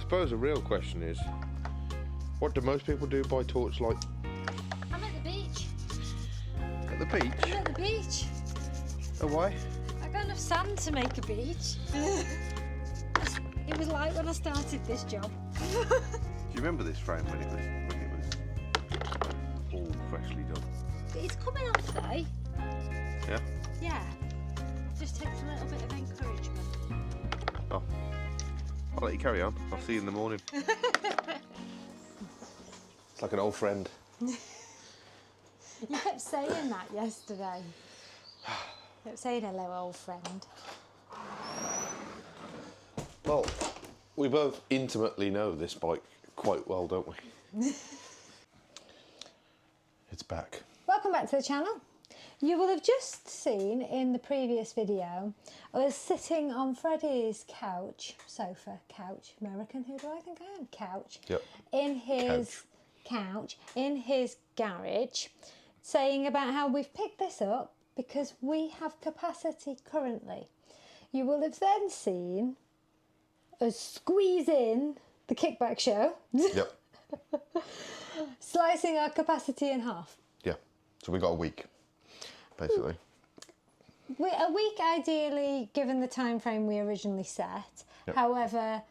suppose the real question is, what do most people do by torchlight? I'm at the beach. At the beach? I'm at the beach. Oh, why? I got enough sand to make a beach. It was like when I started this job. Do you remember this frame when it was all freshly done? It's coming off though. Yeah? Yeah. Just takes a little bit of encouragement. Oh. I'll let you carry on. I'll see you in the morning. It's like an old friend. You kept saying that yesterday. You kept saying hello, old friend. Well, we both intimately know this bike quite well, don't we? It's back. Welcome back to the channel. You will have just seen in the previous video, I was sitting on Freddie's couch, American, who do I think I am? Couch. Yep. In his couch, in his garage, saying about how we've picked this up because we have capacity currently. You will have then seen us squeeze in the kickback show. Yep. Slicing our capacity in half. Yeah. So we got a week, basically. A week ideally, given the time frame we originally set. Yep. However,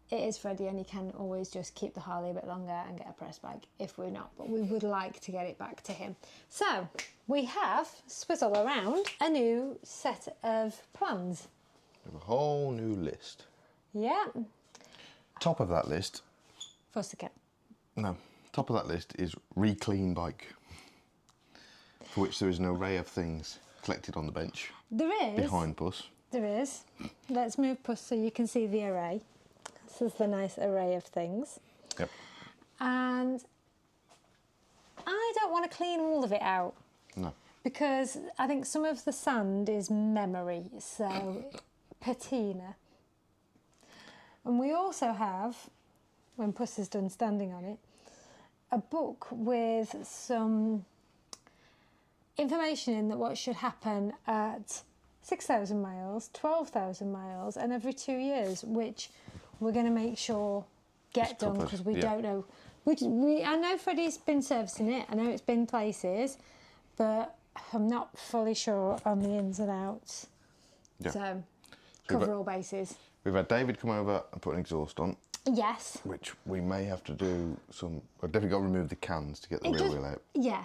it is Freddie and he can always just keep the Harley a bit longer and get a press bag if we're not, but we would like to get it back to him. So we have, swizzle around, a new set of plans. We have a whole new list. Yeah. Top of that list. Foster cat. No. Top of that list is re-clean bike, for which there is an array of things collected on the bench. There is. Behind Puss. There is. Let's move Puss so you can see the array. This is the nice array of things. Yep. And I don't want to clean all of it out. No. Because I think some of the sand is memory, so patina. And we also have, when Puss is done standing on it, a book with some information in that what should happen at 6,000 miles, 12,000 miles, and every 2 years, which we're going to make sure get done because we don't know. I know Freddie's been servicing it. I know it's been places, but I'm not fully sure on the ins and outs. Yeah. So cover all bases. We've had David come over and put an exhaust on. Yes. Which we may have to do some. I've definitely got to remove the cans to get the rear wheel out. Yeah.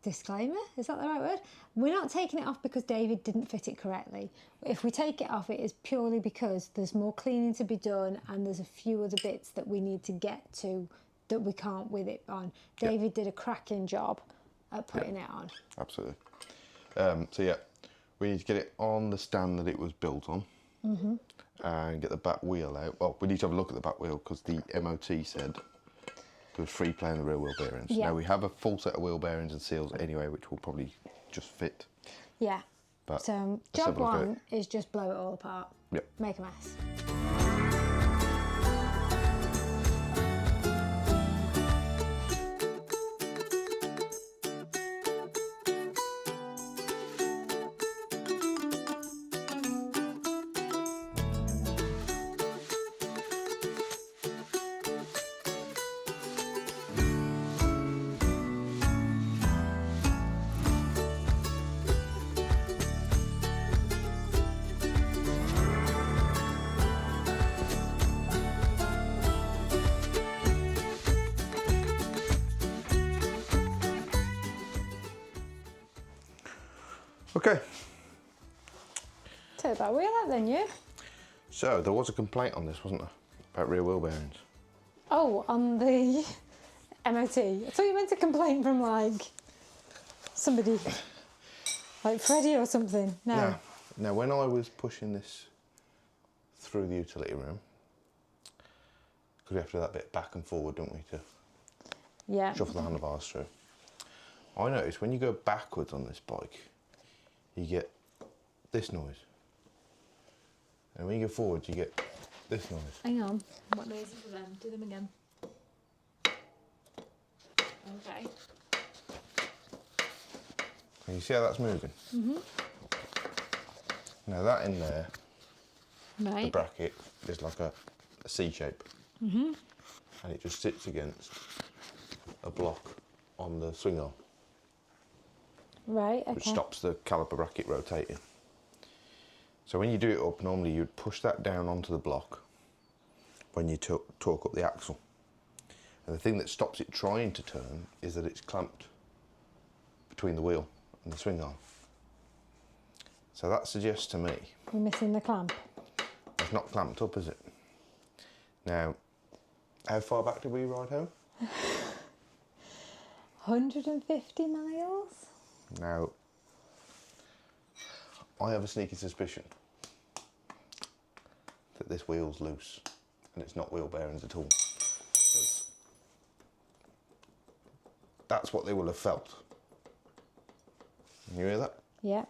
Disclaimer, is that the right word? We're not taking it off because David didn't fit it correctly. If we take it off, it is purely because there's more cleaning to be done and there's a few other bits that we need to get to that we can't with it on. David did a cracking job at putting it on. Absolutely. So yeah, we need to get it on the stand that it was built on. Mm-hmm. And get the back wheel out. Well, we need to have a look at the back wheel because the MOT said there was free play in the rear wheel bearings. Yeah. Now we have a full set of wheel bearings and seals anyway, which will probably just fit. Yeah. But so job one is just blow it all apart. Yep. Make a mess. Okay. Take that wheel out then, you. So there was a complaint on this, wasn't there, about rear wheel bearings? Oh, on the MOT. I thought you meant to complain from like somebody, like Freddie or something. No. Yeah. Now when I was pushing this through the utility room, because we have to do that bit back and forward, don't we, to shuffle the handlebars through. I noticed when you go backwards on this bike, you get this noise. And when you go forward, you get this noise. Hang on. What noises are them? Do them again. Okay. Can you see how that's moving? Mm-hmm. Now that in there, the bracket, is like a a C shape. And it just sits against a block on the swing arm. Right, okay. Which stops the caliper bracket rotating. So when you do it up, normally you'd push that down onto the block when you torque up the axle. And the thing that stops it trying to turn is that it's clamped between the wheel and the swing arm. So that suggests to me... You're missing the clamp. It's not clamped up, is it? Now, how far back did we ride home? 150 miles? Now, I have a sneaky suspicion that this wheel's loose and it's not wheel bearings at all. That's what they will have felt. You hear that? Yeah.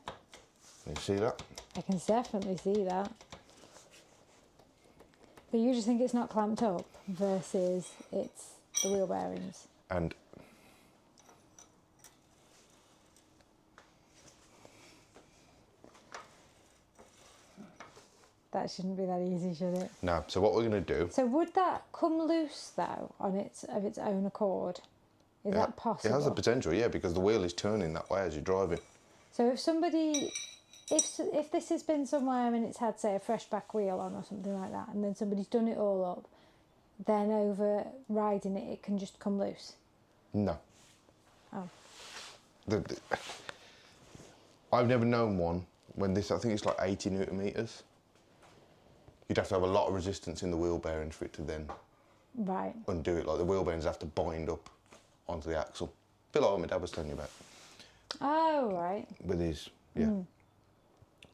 Can you see that? I can definitely see that. But you just think it's not clamped up versus it's the wheel bearings. And that shouldn't be that easy, should it? no, so what we're going to do... So would that come loose though on its own accord? Is that possible? It has the potential, yeah, because the wheel is turning that way as you're driving. So if somebody, if this has been somewhere and it's had, say, a fresh back wheel on or something like that, and then somebody's done it all up, then over riding it, it can just come loose? No. Oh. I've never known one when this, I think it's like 80 newton meters. You'd have to have a lot of resistance in the wheel bearings for it to then undo it. Like the wheel bearings have to bind up onto the axle. A bit like what my dad was telling you about. Oh, right. With his, yeah.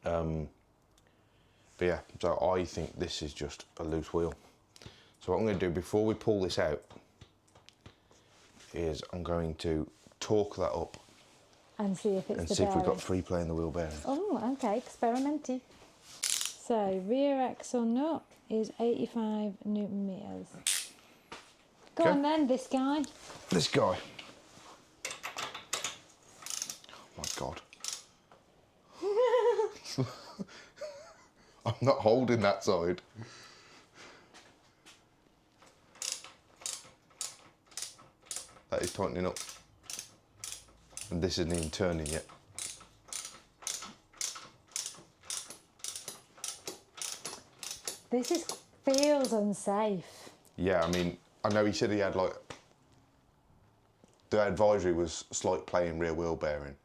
But yeah, so I think this is just a loose wheel. So what I'm going to do before we pull this out is I'm going to torque that up and see if it's and the see if bearing. we've got free play in the wheel bearing. Oh, okay, experimenty. So rear axle nut is 85 newton meters. Go on then, this guy. This guy. Oh my God. I'm not holding that side. That is tightening up. And this isn't even turning yet. This feels unsafe. Yeah, I mean, I know he said he had like, the advisory was slight play in rear wheel bearing.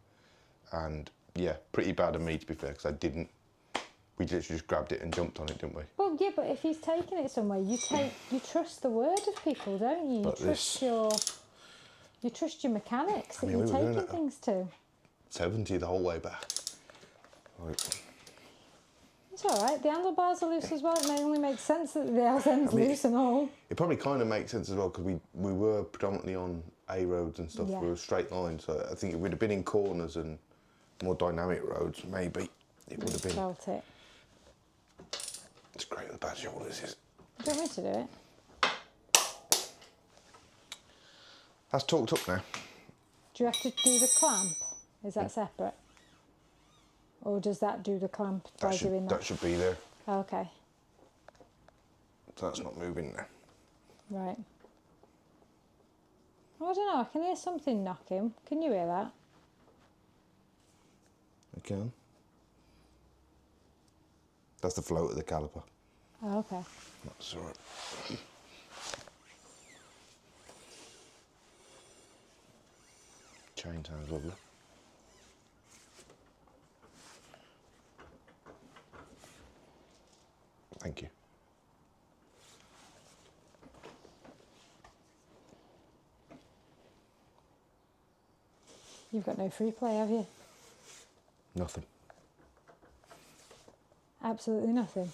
And yeah, pretty bad of me to be fair, because I didn't, we literally just grabbed it and jumped on it, didn't we? Well, yeah, but if he's taking it somewhere, you trust the word of people, don't you? You trust your mechanics that you're taking things to. 70 the whole way back. Like, it's all right. The handlebars are loose as well. It only makes sense that the house end's loose and all. It probably kind of makes sense as well because we were predominantly on A roads and stuff. Yeah. We were straight lines, so I think it would have been in corners and more dynamic roads. Maybe it would have been. Felt it. It's great with the bad shoulders. Is. Do you want me to do it? That's torqued up now. Do you have to do the clamp? Is that separate? Or does that do the clamp by doing that? That should be there. Oh, okay. So that's not moving now. Right. I don't know, I can hear something knocking. Can you hear that? I can. That's the float of the caliper. Oh, okay. That's all right. Chain sounds lovely. Thank you. You've got no free play, have you? Nothing. Absolutely nothing.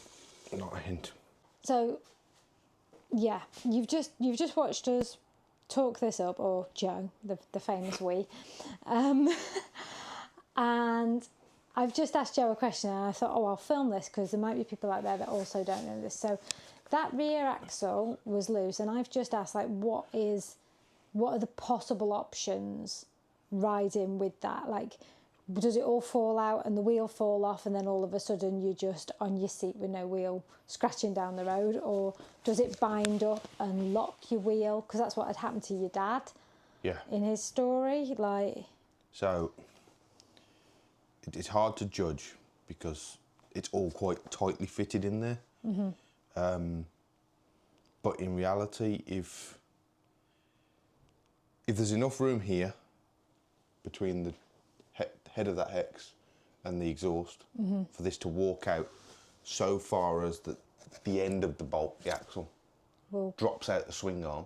Not a hint. So, yeah, you've just watched us talk this up, or Joe, the famous we, and I've just asked Joe a question, and I thought, oh, I'll film this because there might be people out there that also don't know this. So, that rear axle was loose, and I've just asked, like, what are the possible options riding with that? Like, does it all fall out and the wheel fall off and then all of a sudden you're just on your seat with no wheel scratching down the road? Or does it bind up and lock your wheel? Because that's what had happened to your dad in his story. So it's hard to judge because it's all quite tightly fitted in there. But in reality, if there's enough room here between the head of that hex and the exhaust for this to walk out so far as the end of the bolt, the axle, drops out the swing arm,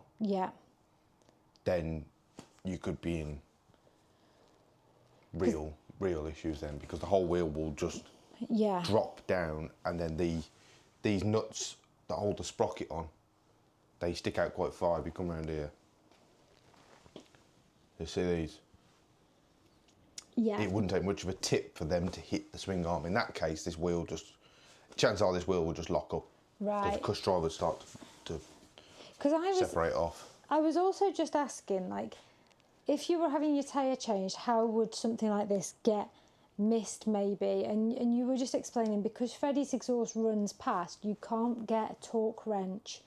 then you could be in real issues then, because the whole wheel will just drop down, and then these nuts that hold the sprocket on, they stick out quite far if you come around here. You see these? It wouldn't take much of a tip for them to hit the swing arm. In that case, chances are this wheel will just lock up. Right. Because cush drivers start to separate off. I was also just asking, like, if you were having your tyre changed, how would something like this get missed maybe? And you were just explaining, because Freddie's exhaust runs past, you can't get a torque wrench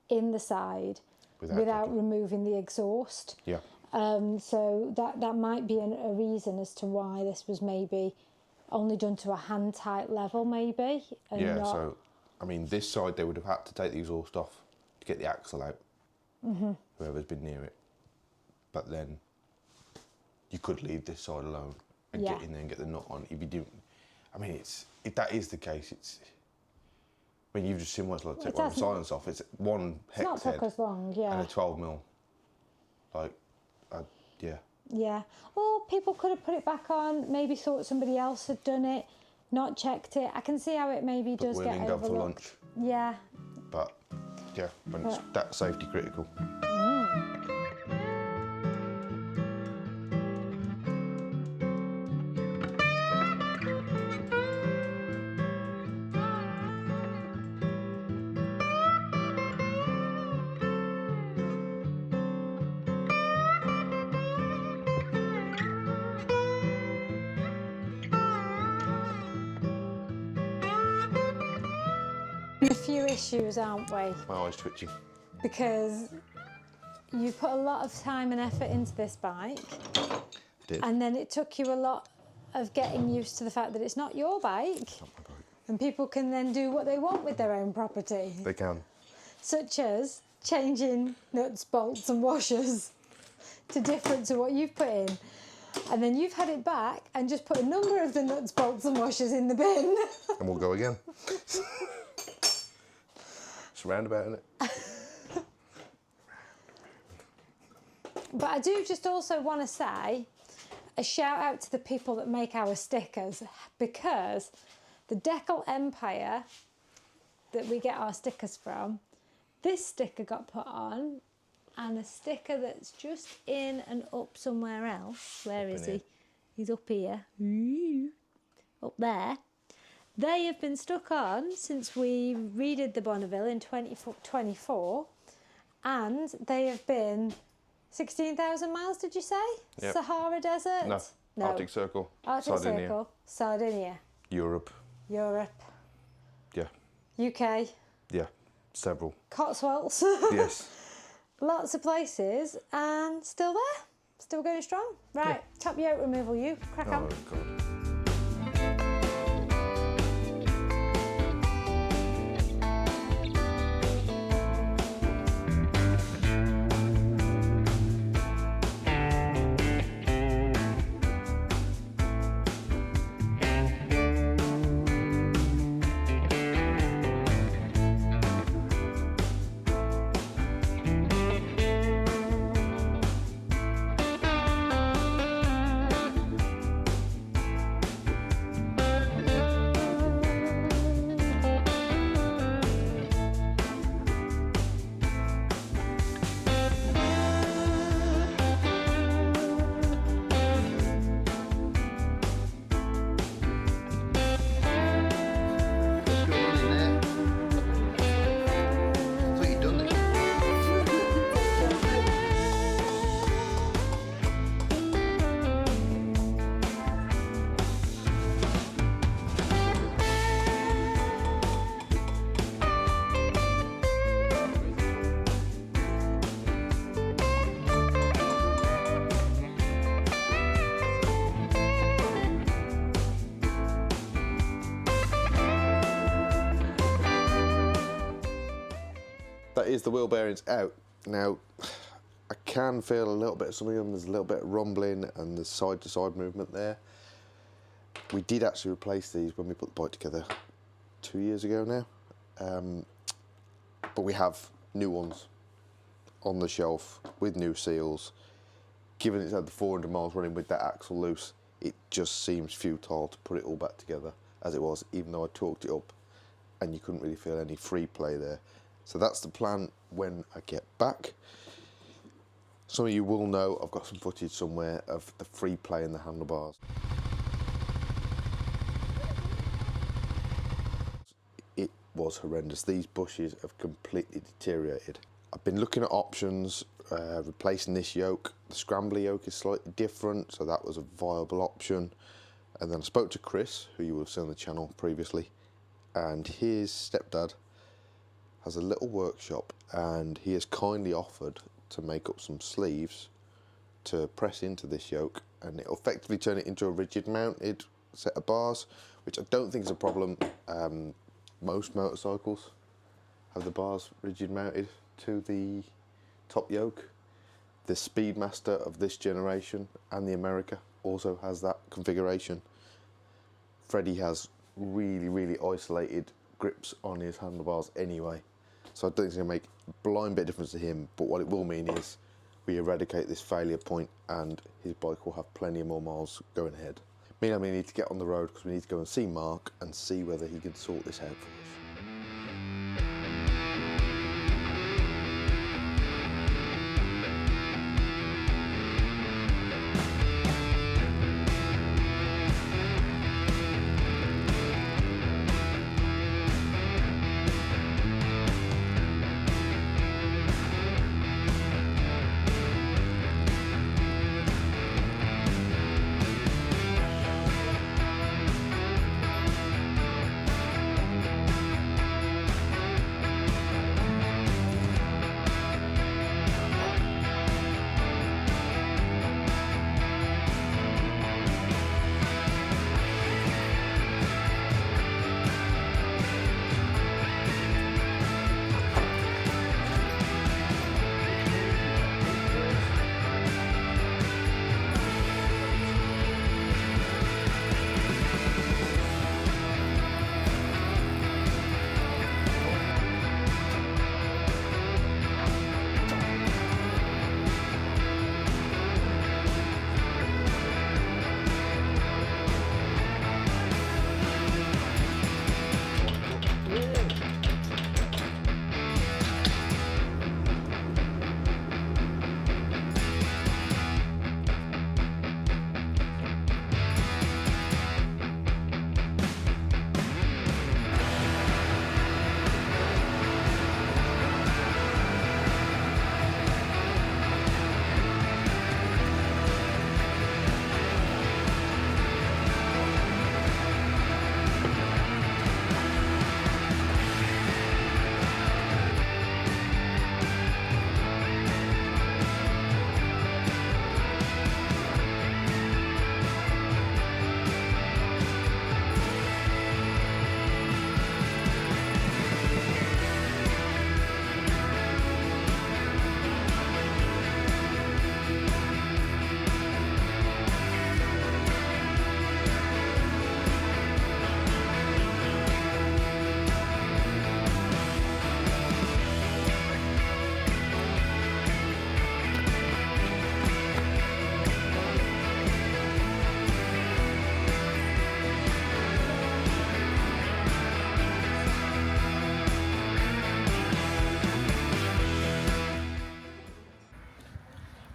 in the side without removing the exhaust. Yeah. So that might be a reason as to why this was maybe only done to a hand-tight level maybe. And so, I mean, this side they would have had to take the exhaust off to get the axle out, whoever's been near it. But then you could leave this side alone and get in there and get the nut on. If you do, I mean, if that is the case, I mean, you've just seen what it's like to take one of the silence off. It's one hex head as long, and a 12mm. Yeah. Or people could have put it back on, maybe thought somebody else had done it, not checked it. I can see how it maybe does get overlooked. For lunch. Yeah. But, when it's that safety critical. A few issues, aren't we? My eye's twitching. Because you put a lot of time and effort into this bike. Did. And then it took you a lot of getting used to the fact that it's not your bike. It's not my bike. And people can then do what they want with their own property. They can. Such as changing nuts, bolts and washers to different to what you've put in. And then you've had it back and just put a number of the nuts, bolts and washers in the bin. And we'll go again. It's roundabout, isn't it? But I do just also want to say a shout out to the people that make our stickers, because the Decal Empire that we get our stickers from, this sticker got put on, and a sticker that's just in and up somewhere else. Where is he? He's up here. Up there. They have been stuck on since we redid the Bonneville in 2024, and they have been 16,000 miles, did you say? Yep. Sahara Desert? No. Arctic Circle. Arctic Circle. Sardinia. Europe. Yeah. UK. Yeah, several. Cotswolds. Yes. Lots of places, and still there. Still going strong. Right, top yoke removal, you. Crack on. God. that is the wheel bearings out. Now, I can feel a little bit of something on them. There's a little bit of rumbling and there's side-to-side movement there. We did actually replace these when we put the bike together 2 years ago now. But we have new ones on the shelf with new seals. Given it's had the 400 miles running with that axle loose, it just seems futile to put it all back together as it was, even though I torqued it up and you couldn't really feel any free play there. So that's the plan when I get back. Some of you will know I've got some footage somewhere of the free play in the handlebars. It was horrendous. These bushes have completely deteriorated. I've been looking at options, replacing this yoke. The scrambler yoke is slightly different, so that was a viable option. And then I spoke to Chris, who you will have seen on the channel previously, and his stepdad has a little workshop, and he has kindly offered to make up some sleeves to press into this yoke, and it'll effectively turn it into a rigid mounted set of bars, which I don't think is a problem. Most motorcycles have the bars rigid mounted to the top yoke. The Speedmaster of this generation and the America also has that configuration. Freddie has really, really isolated grips on his handlebars anyway, so I don't think it's going to make a blind bit of difference to him, but what it will mean is we eradicate this failure point and his bike will have plenty more miles going ahead. Me and Emily need to get on the road because we need to go and see Mark and see whether he can sort this out for us.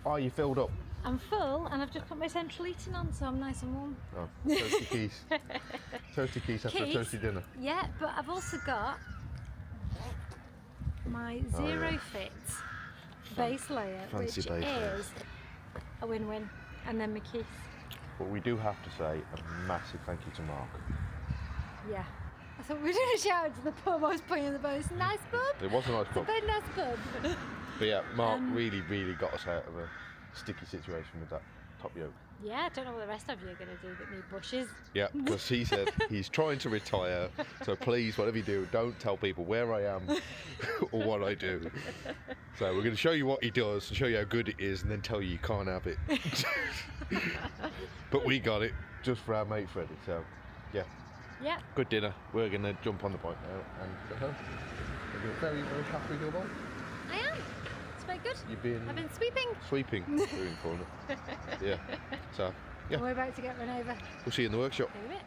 Are you filled up? I'm full and I've just put my central heating on, so I'm nice and warm. Oh, toasty keys. Toasty keys after a toasty dinner. Yeah, but I've also got my Zero Fit base layer, which is a win-win, and then my keys. But we do have to say a massive thank you to Mark. Yeah. I thought we were doing a shout out to the pub. I was pointing at the pub. It's a nice pub. It was a nice pub. It's a very nice pub. But yeah, Mark really got us out of a sticky situation with that top yoke. Yeah, I don't know what the rest of you are going to do that need bushes. Yeah, because he said he's trying to retire, so please, whatever you do, don't tell people where I am or what I do. So we're going to show you what he does and show you how good it is and then tell you can't have it. But we got it just for our mate Freddie, so yeah. Yeah. Good dinner. We're going to jump on the bike now and go home. You're very, very happy with your bike? I am. It's very good. I've been sweeping. Sweeping, doing for it. Yeah. So, yeah. We're about to get run over. We'll see you in the workshop. In a bit.